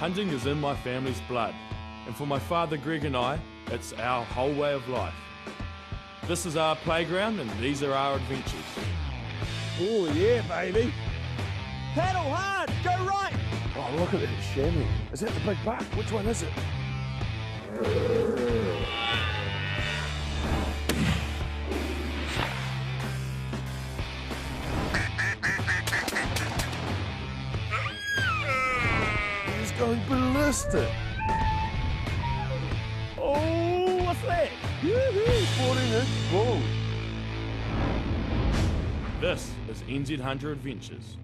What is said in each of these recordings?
Hunting is in my family's blood, and for my father Greg and I, it's our whole way of life. This is our playground and these are our adventures. Oh yeah, baby. Paddle hard, go right. Oh, look at that chamois. Is that the big buck? Which one is it? He's going ballistic. Oh, what's that? Woohoo, 14-inch bull. This is NZ Hunter Adventures.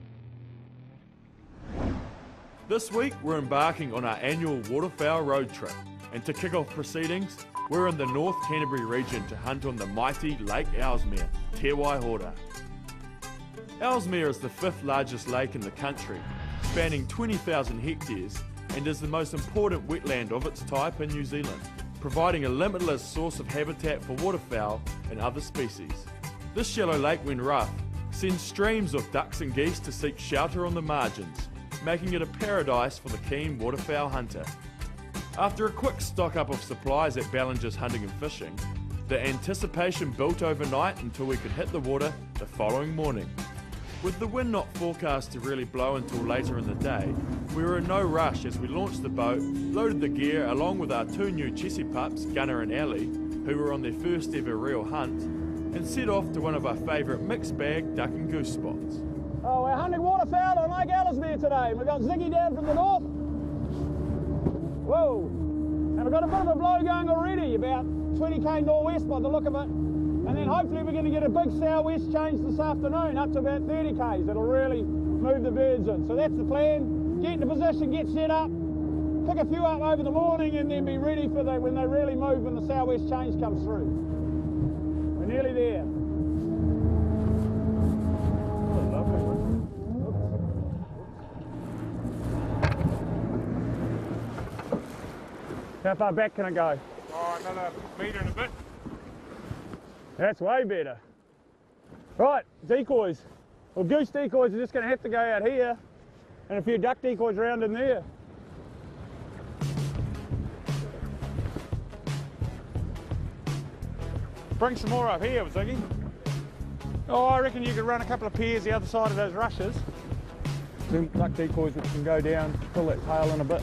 This week we're embarking on our annual waterfowl road trip, and to kick off proceedings, we're in the North Canterbury region to hunt on the mighty Lake Ellesmere, Te Waihora. Ellesmere is the 5th largest lake in the country, spanning 20,000 hectares, and is the most important wetland of its type in New Zealand, providing a limitless source of habitat for waterfowl and other species. This shallow lake, when rough, sends streams of ducks and geese to seek shelter on the margins, making it a paradise for the keen waterfowl hunter. After a quick stock up of supplies at Ballinger's Hunting and Fishing, the anticipation built overnight until we could hit the water the following morning. With the wind not forecast to really blow until later in the day, we were in no rush as we launched the boat, loaded the gear along with our 2 new Chessie pups, Gunner and Allie, who were on their first ever real hunt, and set off to one of our favourite mixed bag duck and goose spots. Oh, we're hunting waterfowl on Lake Ellesmere today. We've got Ziggy down from the north. Whoa. And we've got a bit of a blow going already, about 20k northwest by the look of it. And then hopefully we're going to get a big southwest change this afternoon, up to about 30k's. It'll really move the birds in. So that's the plan. Get into position, get set up, pick a few up over the morning, and then be ready for when they really move when the southwest change comes through. We're nearly there. How far back can I go? Oh, another metre and a bit. That's way better. Right, decoys. Well, goose decoys are just going to have to go out here, and a few duck decoys around in there. Bring some more up here, Ziggy. Oh, I reckon you could run a couple of pairs the other side of those rushes. Some duck decoys which can go down, pull that tail in a bit,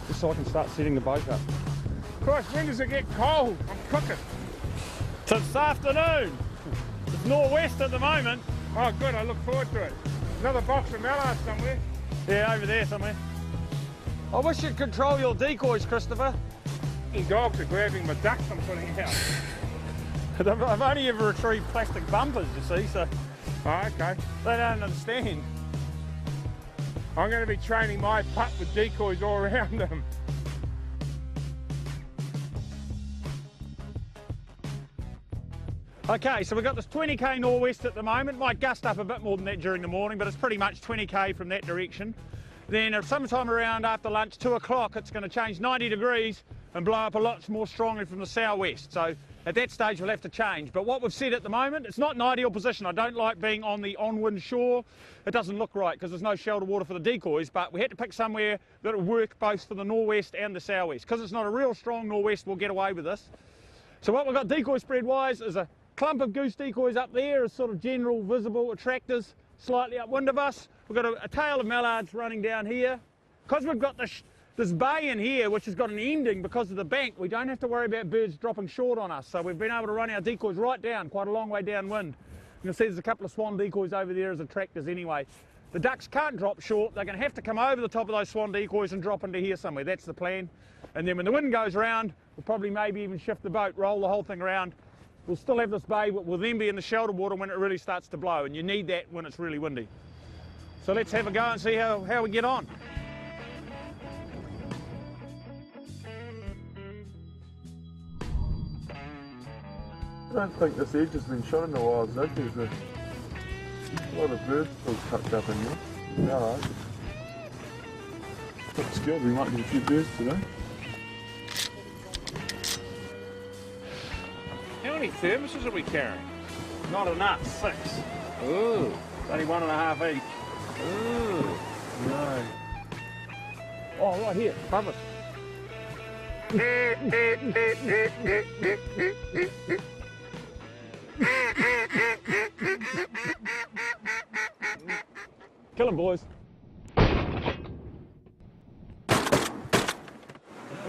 just so I can start setting the boat up. Christ, when does it get cold? I'm cooking. This afternoon. It's northwest at the moment. Oh, good, I look forward to it. Another box of mallards somewhere. Yeah, over there somewhere. I wish you'd control your decoys, Christopher. The dogs are grabbing my ducks I'm putting out. I've only ever retrieved plastic bumpers, you see, so Oh, okay. they don't understand. I'm going to be training my pup with decoys all around them. Okay, so we've got this 20k northwest at the moment. Might gust up a bit more than that during the morning, but it's pretty much 20k from that direction. Then at sometime around after lunch, 2 o'clock, it's going to change 90 degrees and blow up a lot more strongly from the southwest. So at that stage, we'll have to change. But what we've said at the moment, it's not an ideal position. I don't like being on the onwind shore. It doesn't look right because there's no shelter water for the decoys, but we had to pick somewhere that will work both for the northwest and the southwest. Because it's not a real strong northwest, we'll get away with this. So what we've got decoy spread wise is a clump of goose decoys up there as sort of general visible attractors slightly upwind of us. We've got a tail of mallards running down here. Because we've got this bay in here which has got an ending because of the bank, we don't have to worry about birds dropping short on us. So we've been able to run our decoys right down, quite a long way downwind. You can see there's a couple of swan decoys over there as attractors anyway. The ducks can't drop short, they're going to have to come over the top of those swan decoys and drop into here somewhere. That's the plan. And then when the wind goes around, we'll probably maybe even shift the boat, roll the whole thing around. We'll still have this bay, but we'll then be in the shelter water when it really starts to blow, and you need that when it's really windy. So let's have a go and see how we get on. I don't think this edge has been shot in a while, Zig. There's a lot of birds still tucked up in here. Mallards. Looks good, we might get a few birds today. How many thermoses are we carrying? Not enough, 6. Ooh. It's only 1.5 each. Ooh. No. Oh, right here, above us. Kill him, boys. That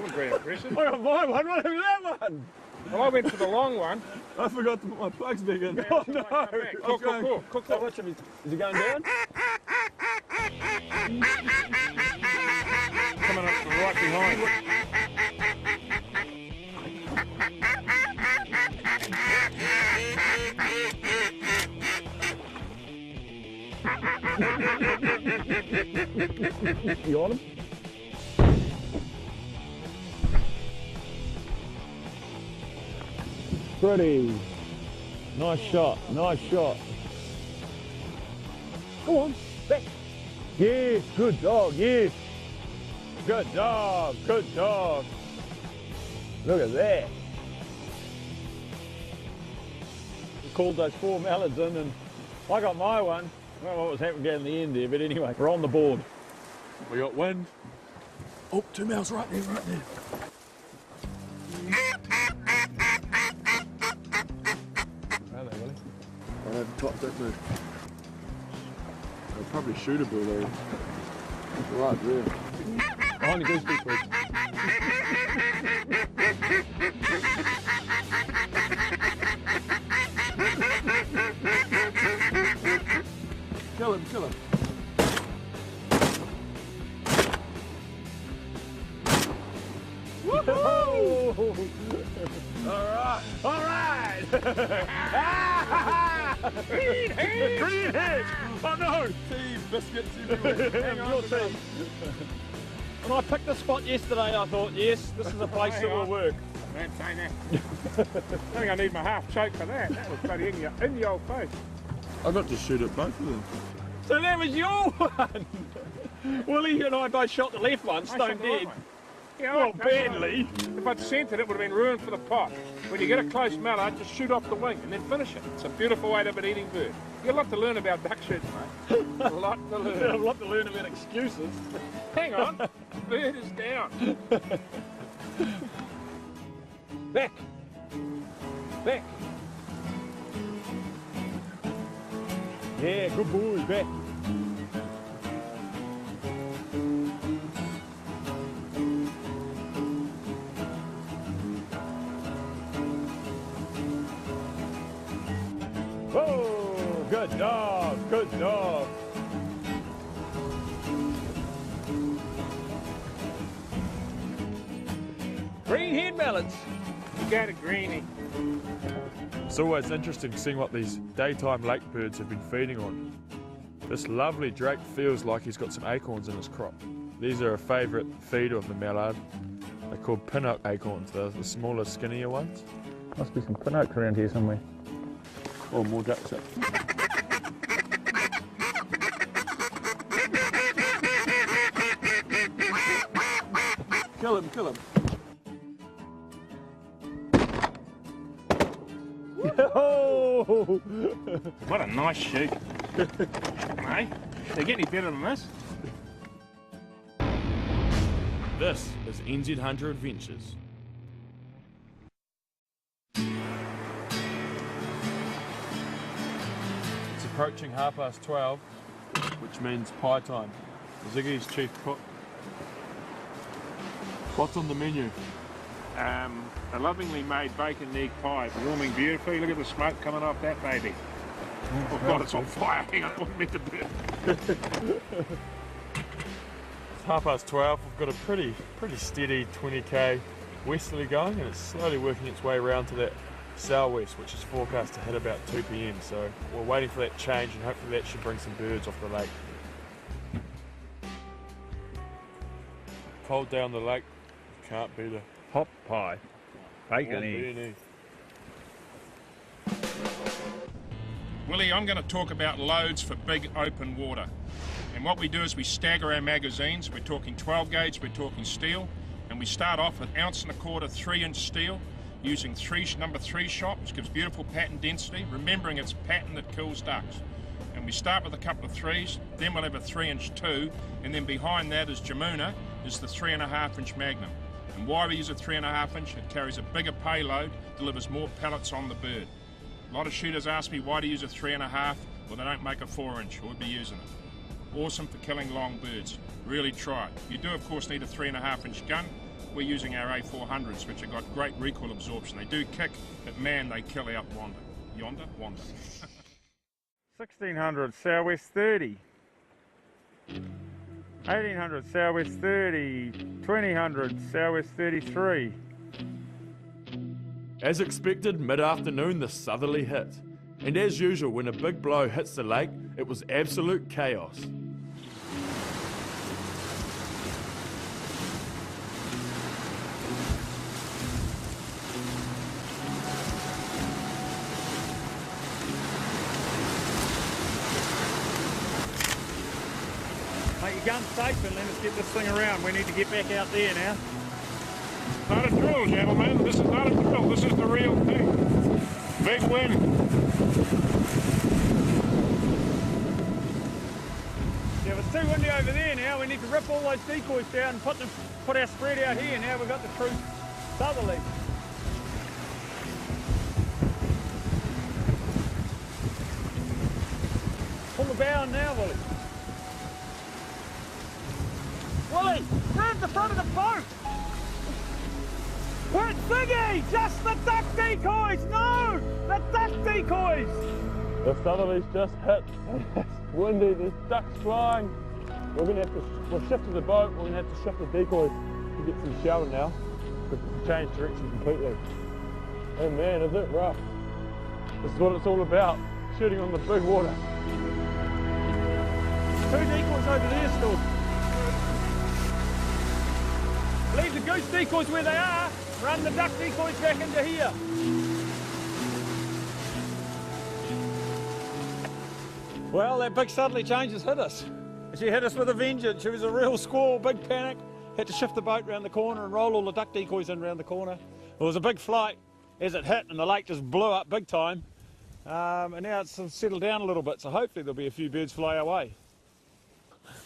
was very impressive. I got my one. What was that one? Well, I went for the long one. I forgot to put my plugs back in. Oh, no. Cool. So watch him. Is he going down? Coming up from right behind. You on him? Pretty. Nice shot, nice shot. Go on, back. Yes, good dog, yes. Good dog, good dog. Look at that. We called those 4 mallards in and I got my one. I don't know what was happening down the end there, but anyway, we're on the board. We got wind. Oh, 2 mouths right there, right there. Are they, Willie? I haven't clocked that bird. They'll probably shootable though. Right there. Behind the goose beak, please. Kill him, kill him. Woohoo! Alright, alright! Green head! Green head! Oh no! Tea, biscuits everywhere. Hang on, your team. When I picked the spot yesterday, I thought, yes, this is a place that will work. Don't say that. I think I need my half choke for that. That was bloody in your old face. I got to shoot at both of them. So that was your one! Willie and I both shot the left one, I stone shot the right dead. one. Yeah, Well, okay. badly. If I'd sent it, it would have been ruined for the pot. When you get a close mallard, just shoot off the wing and then finish it. It's a beautiful way to have an eating bird. You got a lot to learn about duck shooting, mate. A lot to I have learn. a lot to learn about excuses. Hang on, bird is down. Back! Back! Yeah, good boy, back. Whoa, good dog, good dog. Green head mallards. You got a greenie. It's always interesting seeing what these daytime lake birds have been feeding on. This lovely drake feels like he's got some acorns in his crop. These are a favourite feed of the mallard. They're called pin-oak acorns. They're the smaller, skinnier ones. Must be some pin-oaks around here somewhere. Oh, more ducks up. Kill him, kill him. Oh! What a nice shoot. Hey, they get any better than this? This is NZ Hunter Adventures. It's approaching 12:30, which means pie time. Ziggy's chief cook. What's on the menu? A lovingly made bacon and egg pie, warming beautifully. Look at the smoke coming off that baby. Oh God, it's on fire. Hang on, I wasn't meant to burn. It's 12:30. We've got a pretty steady 20k westerly going, and it's slowly working its way around to that southwest, which is forecast to hit about 2 p.m. So we're waiting for that change, and hopefully that should bring some birds off the lake. Cold day on the lake, can't beat a Hop pie. Bacon warm egg. beanie. Willie, I'm going to talk about loads for big open water. And what we do is we stagger our magazines. We're talking 12 gauge, we're talking steel. And we start off with 1.25 ounce 3-inch steel using number 3 shot, which gives beautiful pattern density, remembering it's pattern that kills ducks. And we start with a couple of 3s, then we'll have a 3-inch 2, and then behind that is Jamuna, is the 3.5-inch Magnum. And why we use a 3.5-inch? It carries a bigger payload, delivers more pellets on the bird. A lot of shooters ask me why to use a 3.5, well they don't make a 4-inch, or we'd be using it. Awesome for killing long birds. Really try it. You do of course need a 3.5-inch gun. We're using our A400s, which have got great recoil absorption. They do kick, but man, they kill out wander. Wander? 1600 southwest 30. 1800 southwest 30. 2000 southwest 33. As expected, mid-afternoon the southerly hit. And as usual, when a big blow hits the lake, it was absolute chaos. Make your gun safe and let us get this thing around. We need to get back out there now. Not a drill, gentlemen. This is not a drill. This is the real thing. Big win. Yeah, it's too windy over there now. We need to rip all those decoys down and put our spread out here. Now we've got the true southerly. Pull the bow on now, Willie. Willie, grab the front of the boat! Where's Biggie? Just the duck decoys! No! The duck decoys! The southerly's just hit. It's windy, there's ducks flying. We've shifted the boat, we're going to have to shift the decoys to get some shelter now. We've changed direction completely. Oh man, is it rough? This is what it's all about, shooting on the big water. 2 decoys over there still. Leave the goose decoys where they are, run the duck decoys back into here. Well, that big southerly change has hit us. She hit us with a vengeance. She was a real squall, big panic. Had to shift the boat round the corner and roll all the duck decoys in round the corner. It was a big flight as it hit and the lake just blew up big time. And now it's settled down a little bit, so hopefully there'll be a few birds fly our way.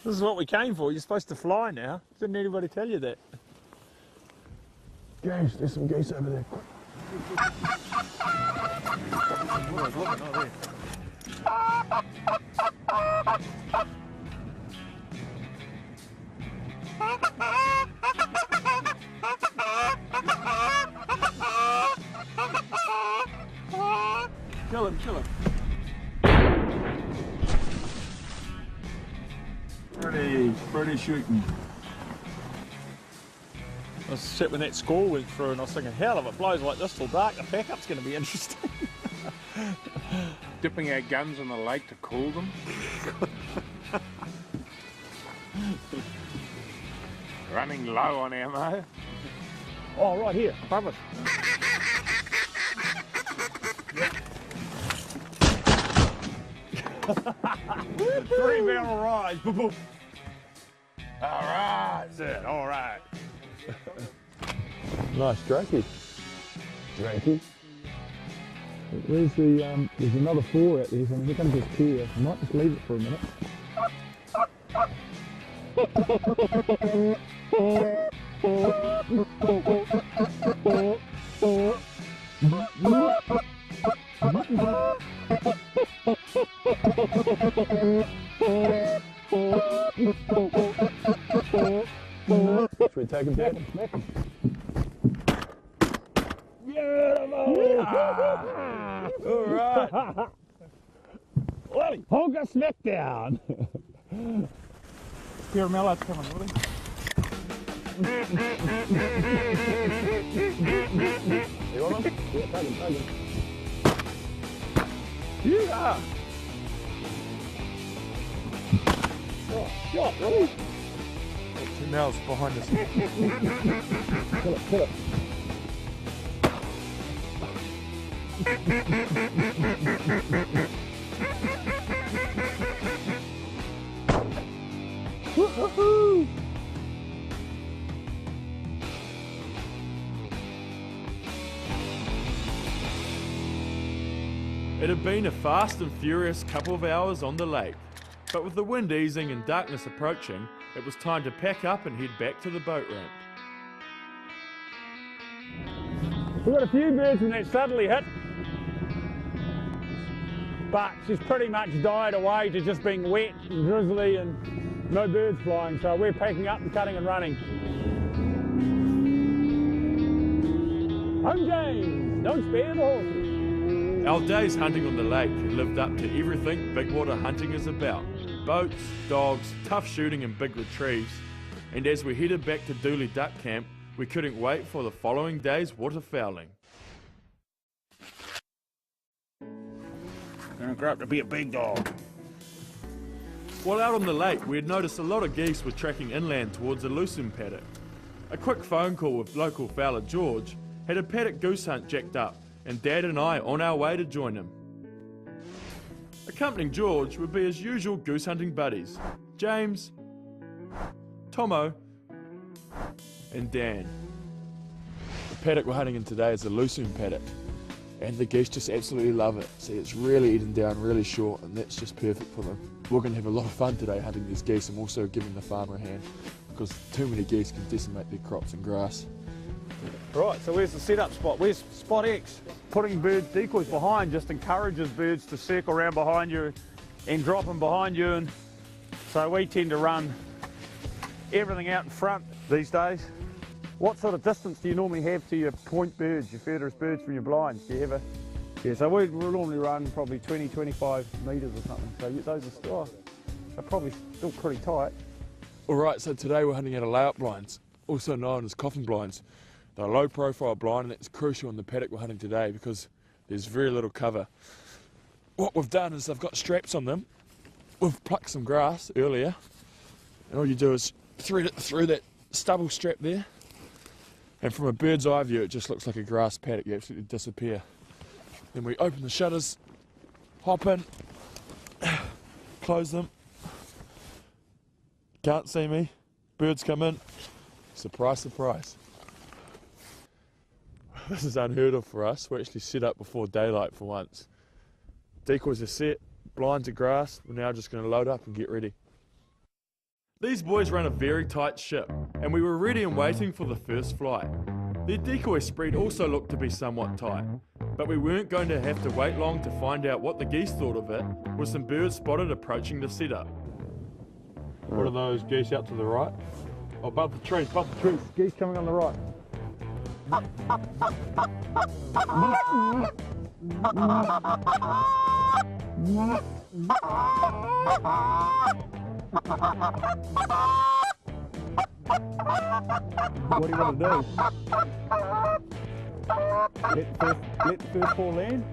This is what we came for. You're supposed to fly now. Didn't anybody tell you that? Goose, there's some geese over there. Kill him, kill him. Pretty shooting. I was sitting when that squall went through and I was thinking, hell, if it blows like this till dark, the pack-up's going to be interesting. Dipping our guns in the lake to cool them. Running low on ammo. Oh, right here, above us. 3-barrel rise. Boom, boom. All right. That's it, all right. Nice drakey. Drakey. Where's the, there's another 4 out there, so I'm going to just here. I might just leave it for a minute. Should we take him down? Smack him. Yeah! All right. Willie, hold that smack down. Caramella's coming, Willie. You want him? Yeah, take him. Yeah. Oh, shot, Willie. Now it's behind us. Kill it. Woohoo! It had been a fast and furious couple of hours on the lake. But with the wind easing and darkness approaching, it was time to pack up and head back to the boat ramp. We've got a few birds in that southerly hit, but she's pretty much died away to just being wet and drizzly and no birds flying, so we're packing up and cutting and running. Home James, don't spare the horses. Our days hunting on the lake had lived up to everything big water hunting is about. Boats, dogs, tough shooting and big retrieves. And as we headed back to Dooley Duck Camp, we couldn't wait for the following day's waterfowling. Gonna grow up to be a big dog. While out on the lake, we had noticed a lot of geese were tracking inland towards a lucerne paddock. A quick phone call with local fowler George had a paddock goose hunt jacked up, and Dad and I on our way to join him. Accompanying George would be his usual goose hunting buddies, James, Tomo, and Dan. The paddock we're hunting in today is a lucerne paddock, and the geese just absolutely love it. See, it's really eaten down, really short, and that's just perfect for them. We're going to have a lot of fun today hunting these geese and also giving the farmer a hand, because too many geese can decimate their crops and grass. Right, so where's the setup spot? Where's spot X? Putting bird decoys behind just encourages birds to circle around behind you and drop them behind you, and so we tend to run everything out in front these days. What sort of distance do you normally have to your point birds, your furthest birds from your blinds? Do you ever? Yeah, so we'll normally run probably 20, 25 metres or something. So those are still, they're probably still pretty tight. Alright, so today we're hunting out of layout blinds, also known as coffin blinds. They're a low profile blind, and that's crucial in the paddock we're hunting today because there's very little cover. What we've done is I've got straps on them. We've plucked some grass earlier, and all you do is thread it through that stubble strap there, and from a bird's eye view it just looks like a grass paddock. You absolutely disappear. Then we open the shutters, hop in, close them. Can't see me. Birds come in. Surprise, surprise. This is unheard of for us. We're actually set up before daylight for once. Decoys are set, blinds are grass. We're now just going to load up and get ready. These boys run a very tight ship, and we were ready and waiting for the first flight. Their decoy spread also looked to be somewhat tight, but we weren't going to have to wait long to find out what the geese thought of it, with some birds spotted approaching the setup. What are those geese out to the right? Oh, above the trees, above the trees. Geese coming on the right. What do you want to do? Let the first four land?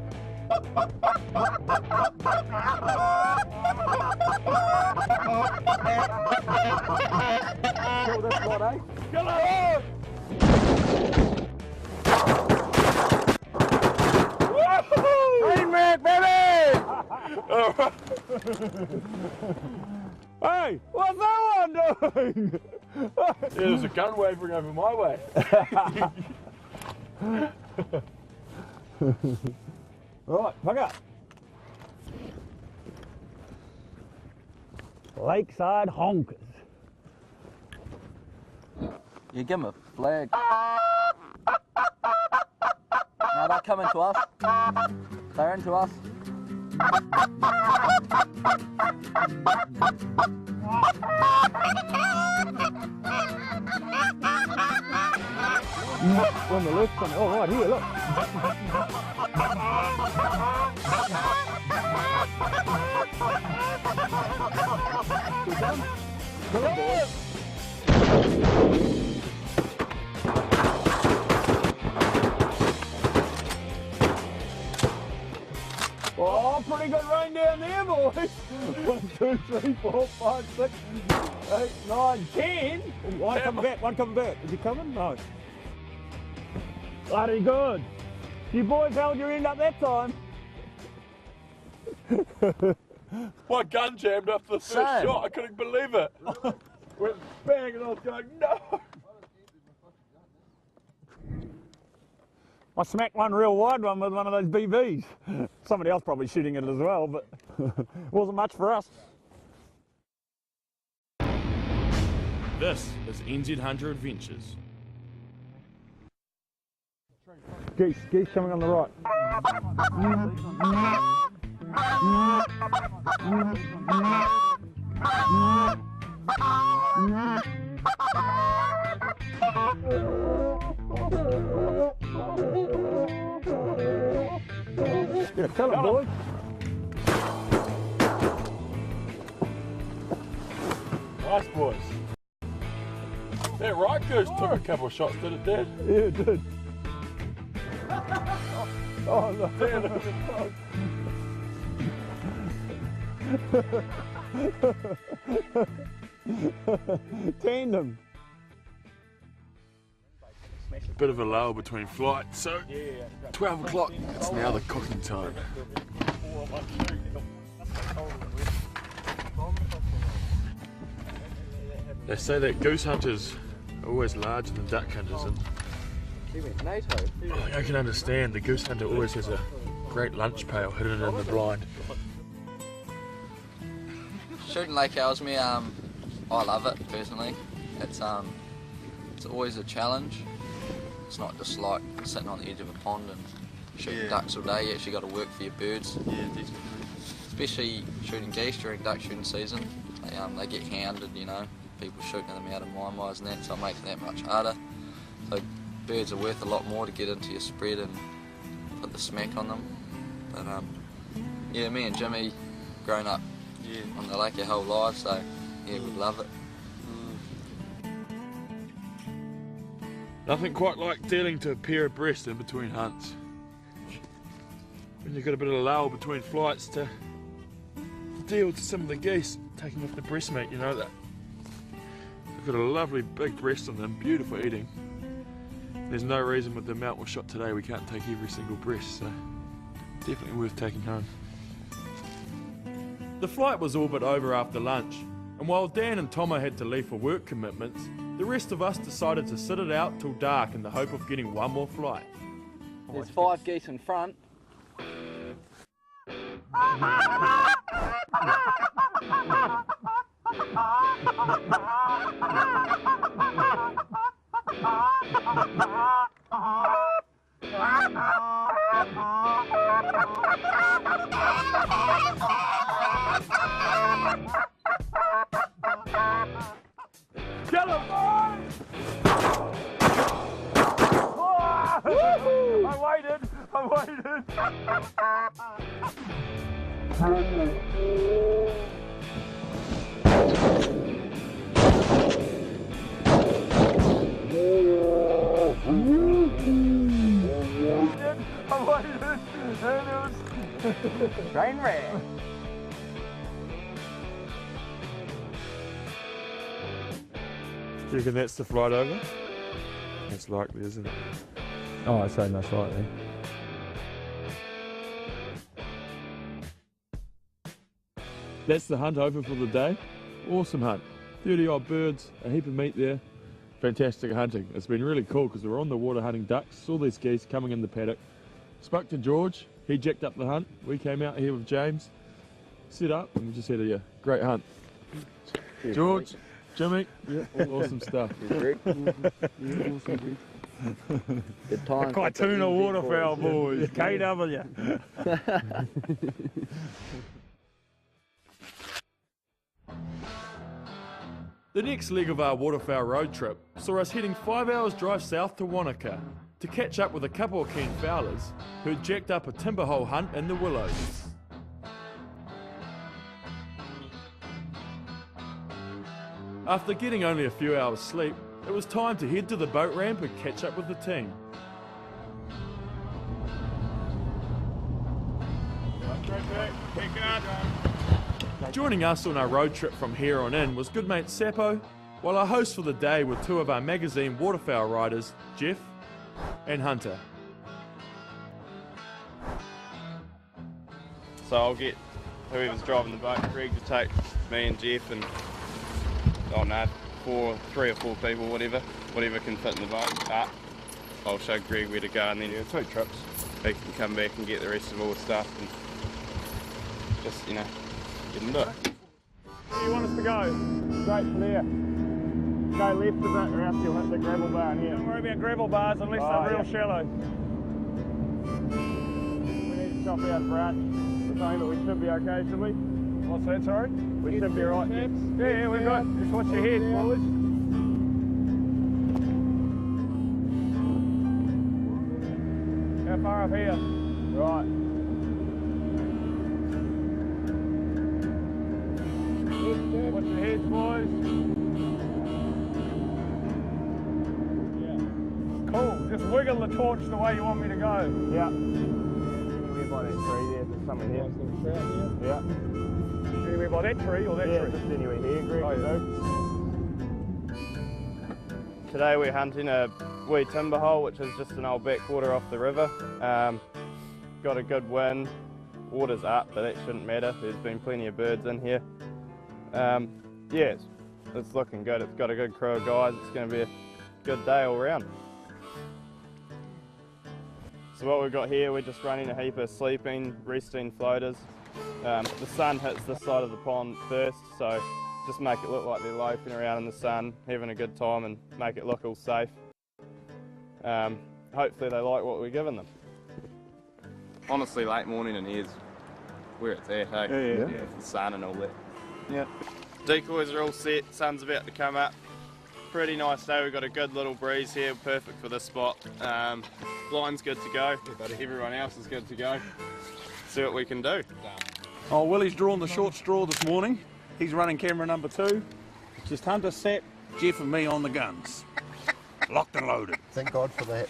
Kill this lot, eh? Kill it! Hey, Mac, baby! Hey, what's that one doing? Yeah, there's a gun wavering over my way. Right, fuck up. Lakeside Honkers. You give them a flag. No, they're coming to us. They're into us. On the left, oh right here, look. Oh, pretty good rain down there, boys. 1, 2, 3, 4, 5, 6, 8, 9, 10. One coming back, one coming back. Is he coming? No. Bloody good. You boys held your end up that time. My gun jammed after the first shot. I couldn't believe it. Went bang and I was going, no. I smacked one real wide one with one of those BBs. Somebody else probably shooting it as well, but it wasn't much for us. This is NZ Hunter Adventures. Geese coming on the right. Yeah, tell it, boys. Nice, boys. That right goose took a couple of shots, did it, Dad? Yeah, it did. Oh no! Tandem. Bit of a lull between flights, so 12 o'clock, it's now the cooking time. They say that goose hunters are always larger than duck hunters, and I can understand. The goose hunter always has a great lunch pail hidden in the blind. Shooting Lake Ellesmere, I love it personally. It's always a challenge. It's not just like sitting on the edge of a pond and shooting ducks all day. You actually got to work for your birds. Yeah, definitely. Especially shooting geese during duck shooting season. They get hounded, you know. People shooting them out of mine wires and that, so it makes it that much harder. So birds are worth a lot more to get into your spread and put the smack on them. But yeah, me and Jimmy grown up on the lake our whole lives, so yeah, we love it. Nothing quite like dealing to a pair abreast in between hunts. When you've got a bit of a lull between flights to deal with some of the geese taking off the breast meat, you know that. They've got a lovely big breast on them, beautiful eating. There's no reason with the amount we shot today we can't take every single breast, so definitely worth taking home. The flight was all but over after lunch, and while Dan and Tomo had to leave for work commitments, the rest of us decided to sit it out till dark in the hope of getting one more flight. There's 5 geese in front. Kill him, boys! I waited. Train wreck. Do you reckon that's the flight over? That's likely, isn't it? Oh, I'd say most likely. That's the hunt over for the day. Awesome hunt. 30 odd birds, a heap of meat there. Fantastic hunting. It's been really cool because we're on the water hunting ducks, saw these geese coming in the paddock. Spoke to George, he jacked up the hunt. We came out here with James, set up, and we just had a great hunt. George, Jimmy, awesome stuff. Good time. Kaituna waterfowl boys, KW. The next leg of our waterfowl road trip saw us heading 5 hours drive south to Wanaka to catch up with a couple of keen fowlers who'd jacked up a timber hole hunt in the Willows. After getting only a few hours sleep, it was time to head to the boat ramp and catch up with the team. Joining us on our road trip from here on in was good mate Sapo, while our hosts for the day were 2 of our magazine waterfowl riders, Jeff and Hunter. So I'll get whoever's driving the boat, Greg, to take me and Jeff and, oh no, 3 or 4 people, whatever can fit in the boat. But I'll show Greg where to go, and then 2 trips. He can come back and get the rest of all the stuff and just, you know, get into it. Where do you want us to go? Straight from there. Go left a bit or else you'll hit the gravel bar in here. Don't worry about gravel bars unless they're real shallow. We need to chop out front. We're saying that we should be okay, should we? What's that, sorry? We should be right. Yeah, we've got. Just watch your head, boys. How far up here? Right. Watch your heads, boys. Cool. Just wiggle the torch the way you want me to go. Yeah. Anywhere by that tree there, there's something here. Yeah. Anywhere by that tree or that Yeah, tree? just anywhere here, Greg. Oh, yeah. Today we're hunting a wee timber hole, which is just an old backwater off the river. Got a good wind, water's up, but that shouldn't matter. There's been plenty of birds in here. Yeah, it's looking good. It's got a good crew of guys. It's going to be a good day all round. So what we've got here, we're just running a heap of sleeping, resting floaters. The sun hits this side of the pond first, so just make it look like they're loafing around in the sun, having a good time, and make it look all safe. Hopefully they like what we're giving them. Honestly, late morning in here's where it's at, hey? Yeah. The sun and all that. Yeah. Decoys are all set, sun's about to come up. Pretty nice day, we've got a good little breeze here, perfect for this spot. Blind's good to go, everyone else is good to go. See what we can do. Oh, Willie's drawn the short straw this morning. He's running camera number 2. Just Hunter, Sap, Jeff and me on the guns. Locked and loaded. Thank God for that.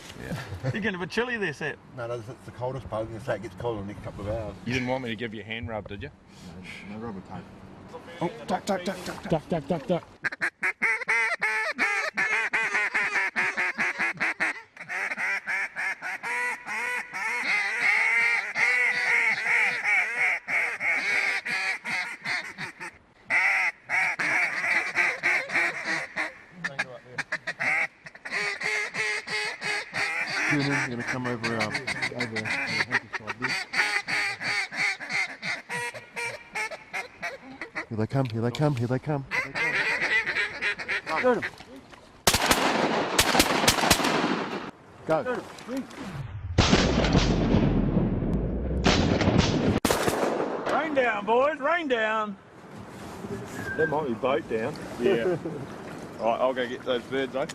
You're getting a bit chilly there, Sap. No, it's the coldest part. I'm going to say it gets cold in the next couple of hours. You didn't want me to give you a hand rub, did you? No rubber tape. Oh, duck, duck, duck, duck, duck, duck, duck, duck. You're going to come over here. Here they come, here they come, here they come. Go. Go. Rain down, boys, rain down. That might be boat down. Yeah. Alright, I'll go get those birds, though.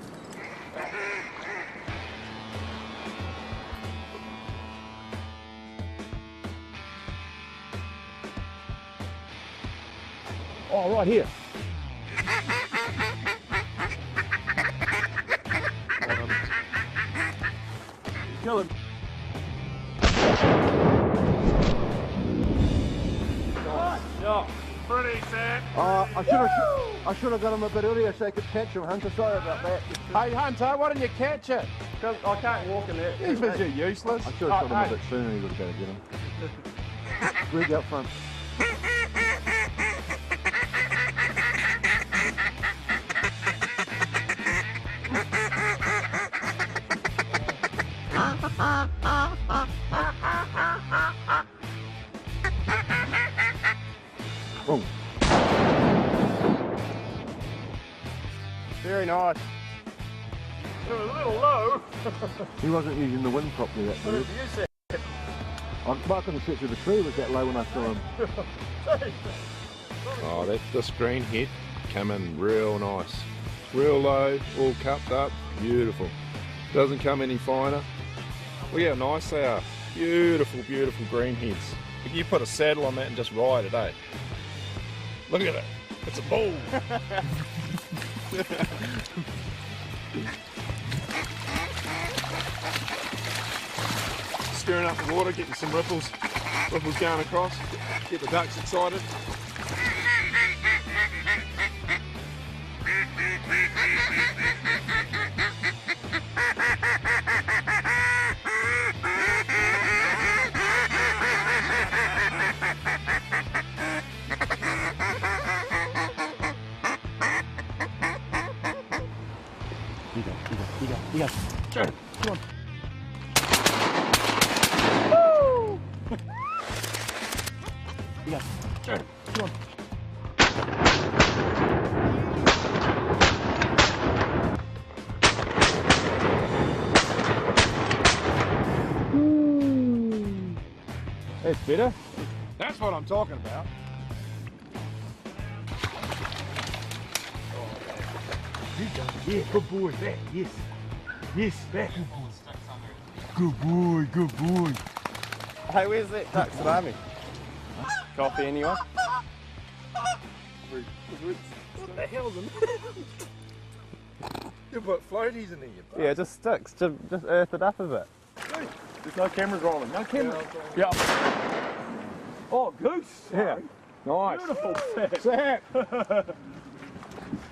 Oh, right here. Kill him. Yeah. Pretty sad. I should have got him a bit earlier so I could catch him, Hunter. Sorry about that. Hey, Hunter, why didn't you catch it? Because I can't walk in there. He's busy useless. I should have shot him a bit sooner. He would have got to get him. Greg out front. Oh. Very nice. It was a little low. He wasn't using the wind properly, that bird. I couldn't sit through the tree. It was that low when I saw him. Oh, this green head come in real nice. Real low, all cupped up, beautiful. Doesn't come any finer. Look how nice they are. Beautiful, beautiful green heads. If you put a saddle on that and just ride it, eh? Look at it. It's a bull. Stirring up the water, getting some ripples going across, get the ducks excited. You go. Sure. Come on. Woo! You go. Sure. Come on. That's better. That's what I'm talking about. Yeah, good boy, back, yes. Yes, back. Good boy, good boy. Hey, where's that duck salami? Coffee, anyone? What the hell's in You put floaties in there, you Yeah, just sticks. Just earth it up a bit. There's no cameras rolling, no cameras. Yeah. Oh, goose. Yeah. Nice. Beautiful, Zach.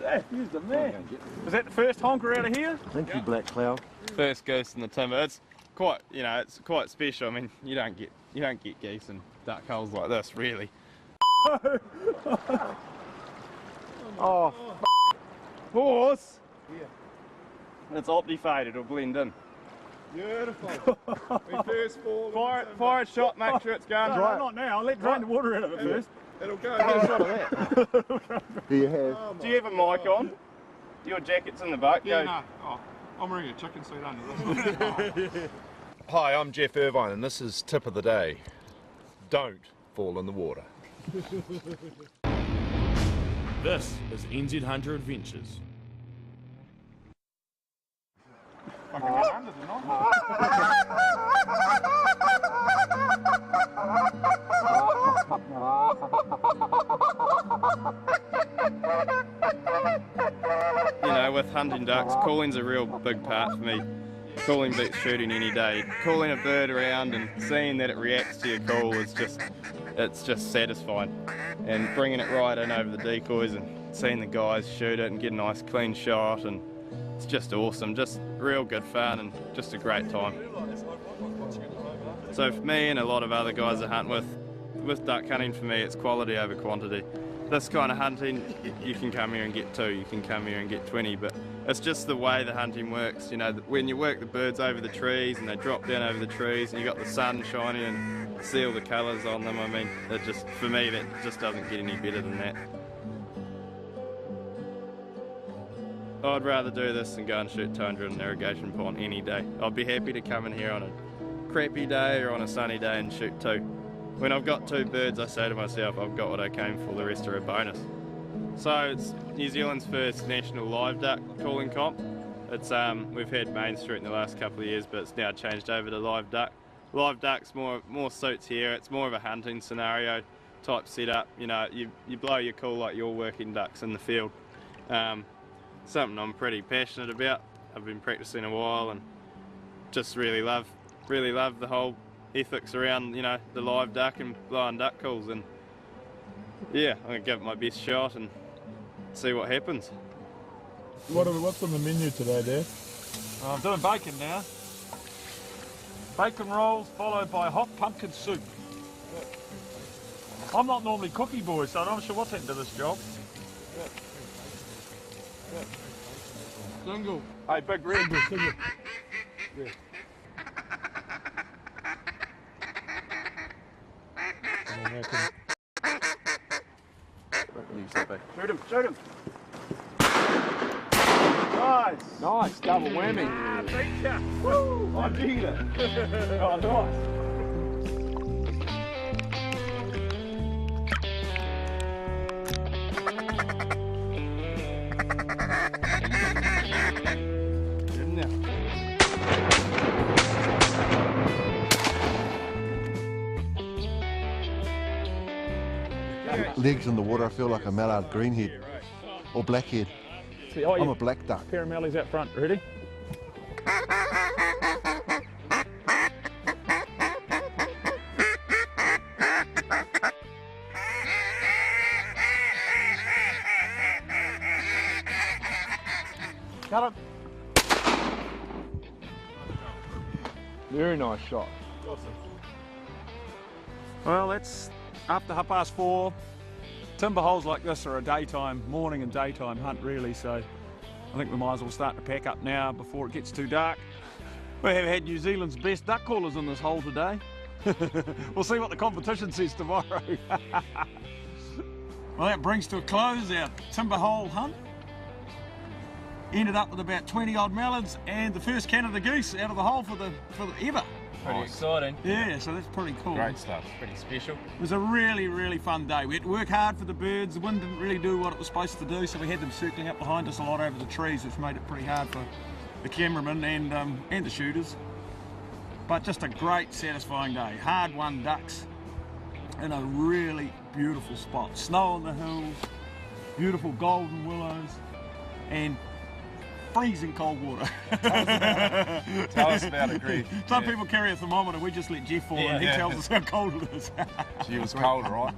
Zach, he's the man. Is that the first honker out of here? Thank you, Black Cloud. First goose in the timber. It's quite, you know, it's quite special. I mean, you don't get geese in duck holes like this, really. Oh, horse. Yeah. It's opti-fade, it'll blend in. Beautiful. We first fall. Fire a shot, make sure it's going No, dry. not now. Let drain the water out of it first. It'll go. Do you have? Do you have a mic on? Your jacket's in the boat. Yeah, Go. no. Oh, I'm wearing a chicken suit under this. Hi, I'm Jeff Irvine and this is Tip of the Day. Don't fall in the water. This is NZ Hunter Adventures. You know, with hunting ducks, calling's a real big part for me. Calling beats shooting any day. Calling a bird around and seeing that it reacts to your call is it's just satisfying. And bringing it right in over the decoys and seeing the guys shoot it and get a nice clean shot, and it's just awesome. Just real good fun and just a great time. So for me and a lot of other guys I hunt with duck hunting, for me it's quality over quantity. This kind of hunting, you can come here and get 2, you can come here and get 20, but it's just the way the hunting works. You know, when you work the birds over the trees and they drop down over the trees and you got the sun shining and see all the colours on them, I mean, it just, for me, that just doesn't get any better than that. I'd rather do this than go and shoot 200 in an irrigation pond any day. I'd be happy to come in here on a crappy day or on a sunny day and shoot 2. When I've got 2 birds, I say to myself, I've got what I came for, the rest are a bonus. So it's New Zealand's first national live duck calling comp. It's we've had Main Street in the last couple of years, but it's now changed over to live duck. Live duck's more suits here. It's more of a hunting scenario type setup. You know, you blow your call like you're working ducks in the field. Something I'm pretty passionate about. I've been practicing a while and just really love the whole ethics around, you know, the live duck and blowing duck calls, and yeah, I'm gonna give it my best shot and see what happens. What's on the menu today, Dad? I'm doing bacon now. Bacon rolls followed by hot pumpkin soup. I'm not normally cookie boy, so I'm not sure what's happened to this job. Single. Hey, Big Red. Single. Yeah. Shoot him. Nice, double whammy. Beat ya. Woo, I beat it. Oh, nice. Legs in the water, I feel like a mallard greenhead or blackhead. I'm a black duck. Caramelli's out front, ready? Got him. Very nice shot. Well, it's after 4:30. Timber holes like this are a daytime, morning and daytime hunt really, so I think we might as well start to pack up now before it gets too dark. We have had New Zealand's best duck callers in this hole today. We'll see what the competition says tomorrow. Well, that brings to a close our timber hole hunt. Ended up with about 20 odd mallards and the first Canada goose out of the hole for the ever. pretty exciting. Yeah, so that's pretty cool. Great stuff. Pretty special. It was a really, really fun day. We had to work hard for the birds. The wind didn't really do what it was supposed to do, so we had them circling up behind us a lot over the trees, which made it pretty hard for the cameramen and the shooters. But just a great, satisfying day. Hard-won ducks in a really beautiful spot. Snow on the hills, beautiful golden willows, and freezing cold water. Tell us about it, Greg. Some people carry a thermometer. We just let Jeff fall and he tells us how cold it is. She was cold, right?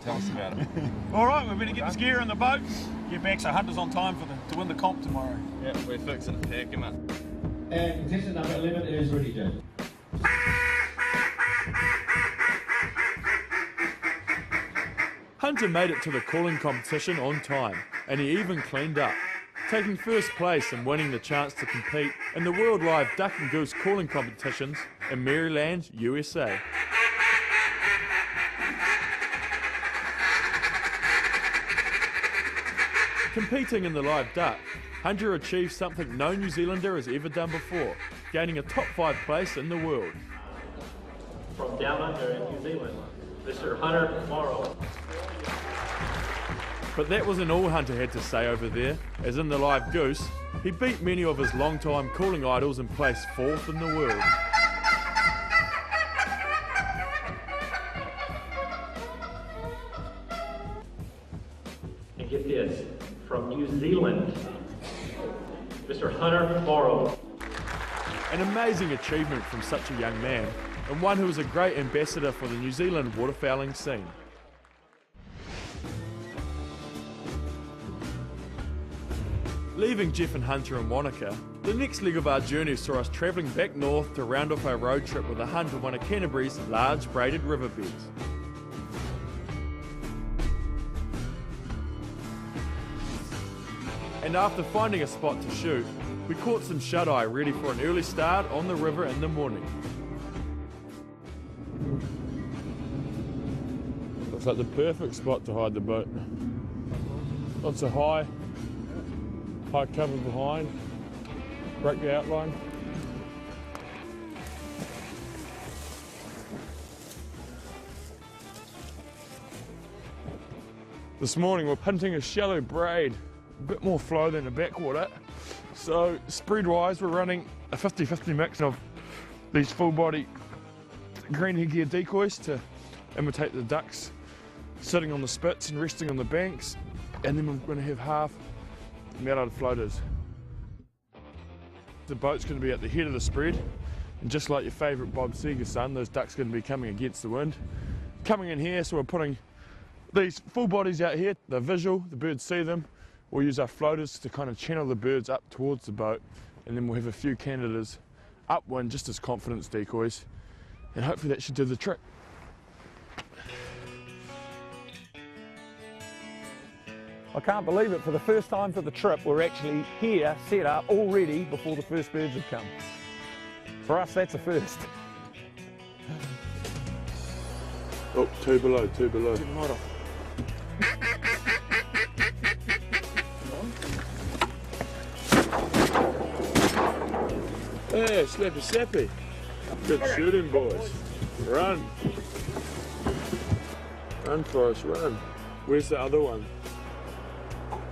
Tell us about it. All right, we're going to get the gear in the boat. Get back so Hunter's on time to win the comp tomorrow. Yeah, we're fixing to pack him up. And contestant number 11 is ready, Joe. Hunter made it to the calling competition on time, and he even cleaned up, taking first place and winning the chance to compete in the World Live Duck and Goose calling competitions in Maryland, USA. Competing in the live duck, Hunter achieved something no New Zealander has ever done before, gaining a top 5 place in the world. From down under in New Zealand, Mr. Hunter Morrow. But that wasn't all Hunter had to say over there, as in the live goose, he beat many of his long-time calling idols and placed 4th in the world. And get this, from New Zealand, Mr. Hunter Morrow. An amazing achievement from such a young man, and one who is a great ambassador for the New Zealand waterfowling scene. Leaving Jeff and Hunter in Wanaka, the next leg of our journey saw us travelling back north to round off our road trip with a hunt of one of Canterbury's large braided riverbeds. And after finding a spot to shoot, we caught some shut-eye ready for an early start on the river in the morning. Looks like the perfect spot to hide the boat. Lots of high cover behind, break the outline. This morning we're punting a shallow braid, a bit more flow than the backwater. So spread wise we're running a 50-50 mix of these full body green headgear decoys to imitate the ducks sitting on the spits and resting on the banks, and then we're going to have half mallard floaters. The boat's going to be at the head of the spread, and just like your favourite Bob Seger son, those ducks are going to be coming against the wind. Coming in here, so we're putting these full bodies out here. They're visual, the birds see them. We'll use our floaters to kind of channel the birds up towards the boat, and then we'll have a few candidates upwind just as confidence decoys, and hopefully that should do the trick. I can't believe it, for the first time for the trip we're actually here, set up, all ready before the first birds have come. For us that's a first. Oh, two below. Hey, slappy slappy. Good shooting, boys. Run. Run, Forrest, run. Where's the other one?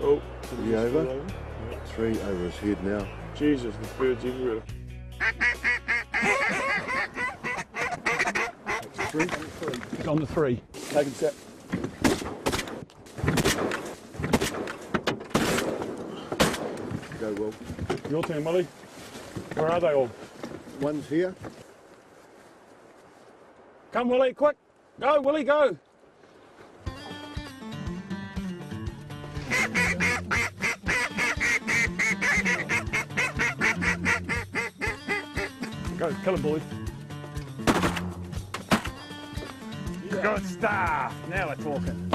Oh, 3 over. 3 over his head now. Jesus, the bird's everywhere. It's on the 3. Take it, set. Go, Will. Your turn, Willie. Where are they all? One's here. Come Willie, quick! Go Willie, go! Go, kill him, boys. Good stuff! Now we're talking.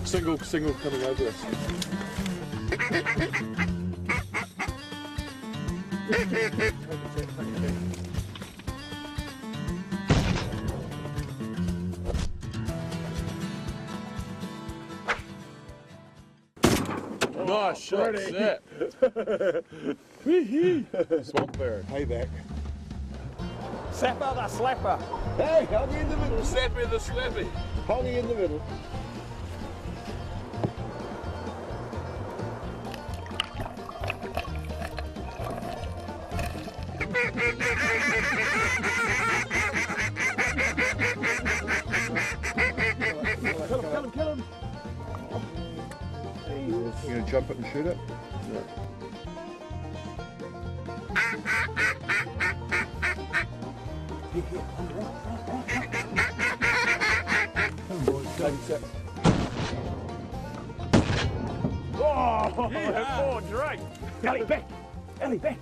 Single coming over us. Nice shot, Sap. Swamp Baron. Payback. Sapper the slapper. Hey, hold me in the middle. Sappy the slappy. Hold me in the middle. Kill him. You gonna jump it and shoot it? No. Oh, Drake. Ellie, back. Ellie, back.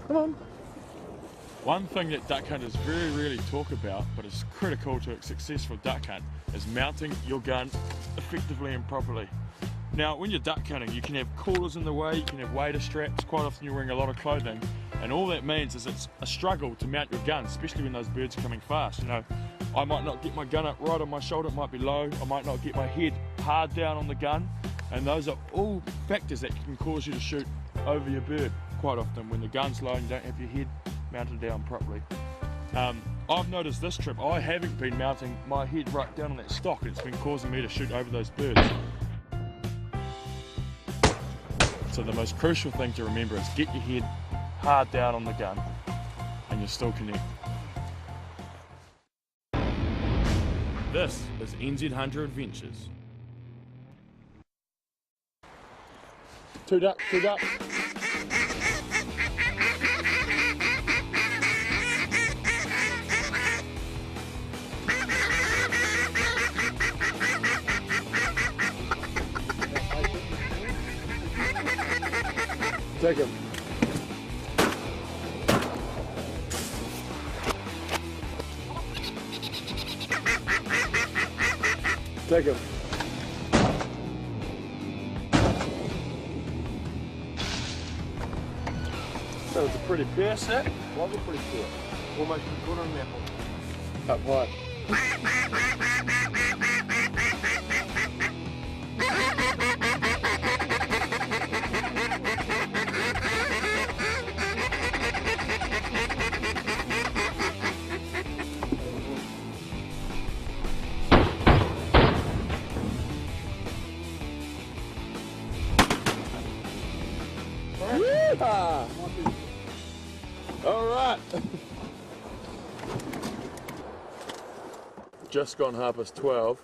Come on. One thing that duck hunters very rarely talk about, but is critical to a successful duck hunt, is mounting your gun effectively and properly. Now, when you're duck hunting, you can have coolers in the way, you can have wader straps, quite often you're wearing a lot of clothing, and all that means is it's a struggle to mount your gun, especially when those birds are coming fast. You know, I might not get my gun up right on my shoulder, it might be low, I might not get my head hard down on the gun, and those are all factors that can cause you to shoot over your bird quite often when the gun's low and you don't have your head mounted down properly. I've noticed this trip I haven't been mounting my head right down on that stock, and it's been causing me to shoot over those birds. So the most crucial thing to remember is get your head hard down on the gun and you'll still connect. This is NZ Hunter Adventures. Two ducks, two ducks. Take him. Take him. That was a pretty pair set. Was a pretty pair. Almost as good on that one. Up high. All right. Just gone 12:30,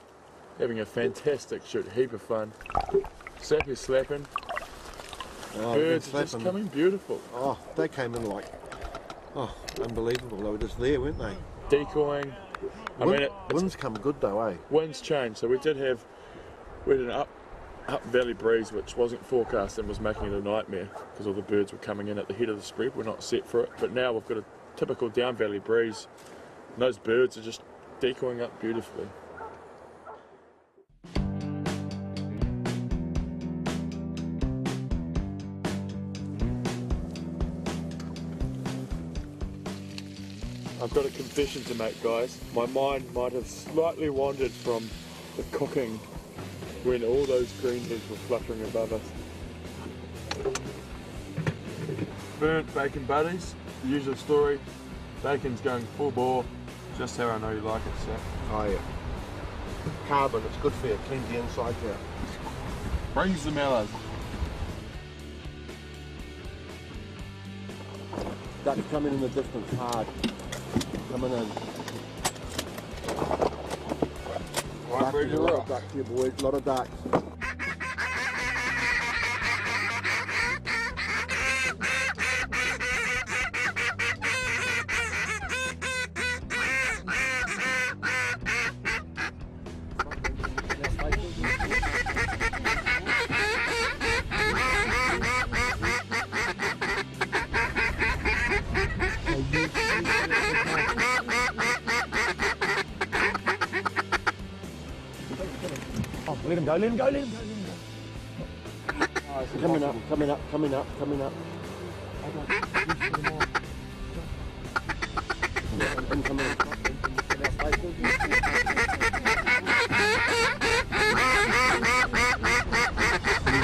having a fantastic shoot, heap of fun. Sap is slapping. Oh, birds are just coming beautiful. Oh, they came in like, oh, unbelievable. They were just there, weren't they? Decoying. Wind's come good though, eh? Winds changed, so we had an up valley breeze which wasn't forecast and was making it a nightmare because all the birds were coming in at the head of the spread. We're not set for it, but now we've got a typical down valley breeze and those birds are just decoying up beautifully. I've got a confession to make, guys. My mind might have slightly wandered from the cooking when all those green heads were fluttering above us. Burnt bacon buddies, the usual story. Bacon's going full bore, just how I know you like it, Sap. Oh yeah. Carbon, it's good for you, cleans the insides out. Brings the mallows. Ducks coming in the distance hard. Coming in. Right, ready to rock. Ducks here, boys, a lot of ducks. Let him go, let him go, let him go, let him go. Oh, coming up, coming up, coming up, coming up.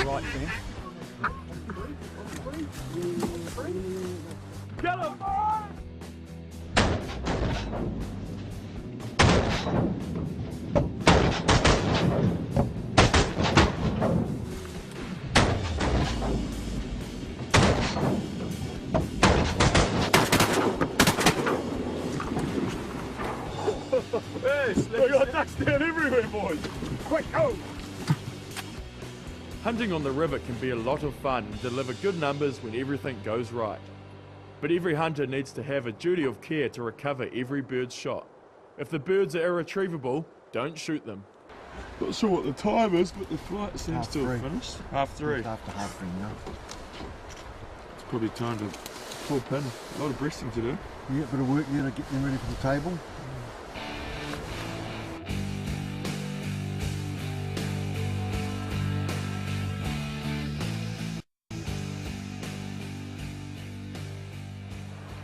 Right, Sam. quick, go! Hunting on the river can be a lot of fun and deliver good numbers when everything goes right. But every hunter needs to have a duty of care to recover every bird shot. If the birds are irretrievable, don't shoot them. Not sure what the time is, but the flight seems to have finished. 3:30. After 3:30, yeah. It's probably time to pull pin. A lot of breasting to do. Yeah, bit of work there to get them ready for the table.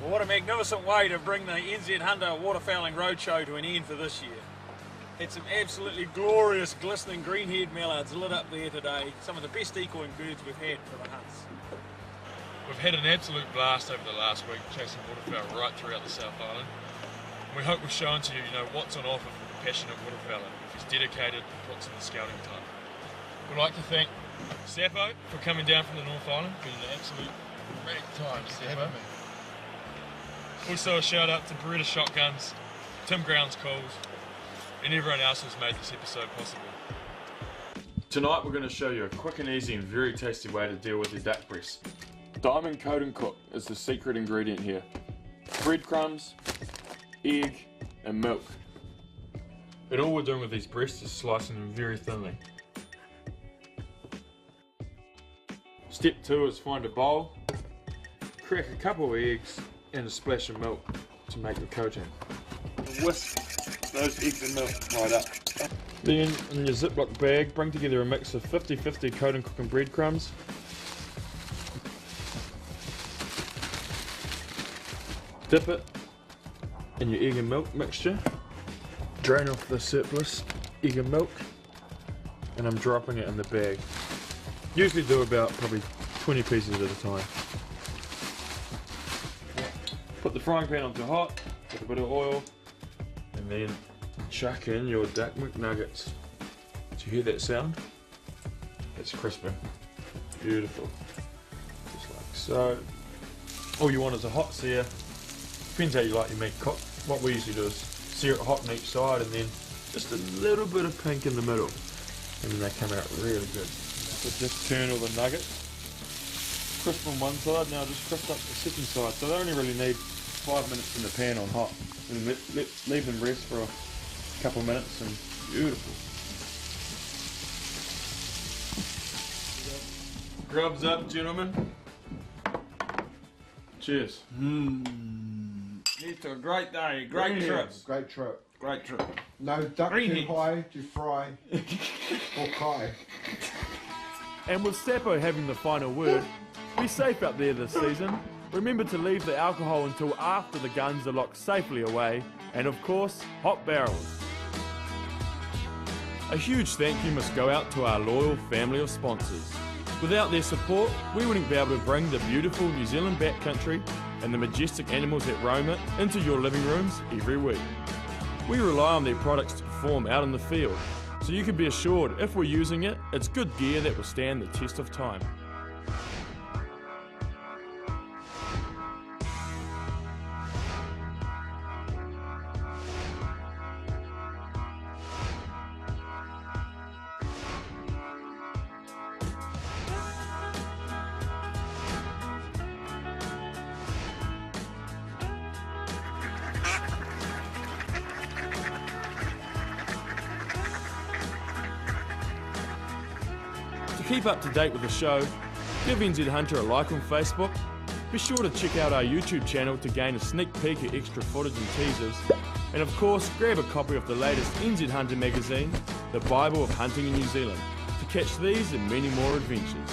Well, what a magnificent way to bring the NZ Hunter Waterfowling Roadshow to an end for this year. Had some absolutely glorious, glistening green-haired mallards lit up there today. Some of the best decoying birds we've had for the hunts. We've had an absolute blast over the last week chasing waterfowl right throughout the South Island. We hope we've shown to you, what's on offer for the passionate waterfowler who's dedicated and puts in the scouting time. We'd like to thank Sappo for coming down from the North Island. It's been an absolute great time, Sappo. Also a shout out to Beretta Shotguns, Tim Grounds Calls, and everyone else who's made this episode possible. Tonight we're going to show you a quick and easy and very tasty way to deal with your duck breast. Diamond Coat and Cook is the secret ingredient here. Breadcrumbs, egg and milk. And all we're doing with these breasts is slicing them very thinly. Step 2 is find a bowl, crack a couple of eggs and a splash of milk to make the coating. Whisk those eggs and milk right up. Then in your Ziploc bag, bring together a mix of 50-50 Coat and Cook and breadcrumbs. Dip it in your egg and milk mixture. Drain off the surplus egg and milk, and I'm dropping it in the bag. Usually do about probably 20 pieces at a time. Put the frying pan onto hot, with a bit of oil, and then chuck in your duck McNuggets. Do you hear that sound? It's crisping. Beautiful. Just like so. All you want is a hot sear. Depends how you like your meat cooked. What we usually do is sear it hot on each side and then just a little bit of pink in the middle. And then they come out really good. So just turn all the nuggets. Crisp on one side, now just crisp up the second side. So they only really need 5 minutes in the pan on hot. And leave them rest for a couple of minutes and beautiful. Grubs up, gentlemen. Cheers. Here's to a great day, great trip. Great trip. Great trip. No duck Green too heads. high to fry or kai. And with Sappo having the final word, be safe out there this season. Remember to leave the alcohol until after the guns are locked safely away, and of course, hot barrels. A huge thank you must go out to our loyal family of sponsors. Without their support, we wouldn't be able to bring the beautiful New Zealand backcountry and the majestic animals that roam it into your living rooms every week. We rely on their products to perform out in the field, so you can be assured if we're using it, it's good gear that will stand the test of time. To keep up to date with the show, give NZ Hunter a like on Facebook. Be sure to check out our YouTube channel to gain a sneak peek at extra footage and teasers. And of course, grab a copy of the latest NZ Hunter magazine, The Bible of Hunting in New Zealand, to catch these and many more adventures.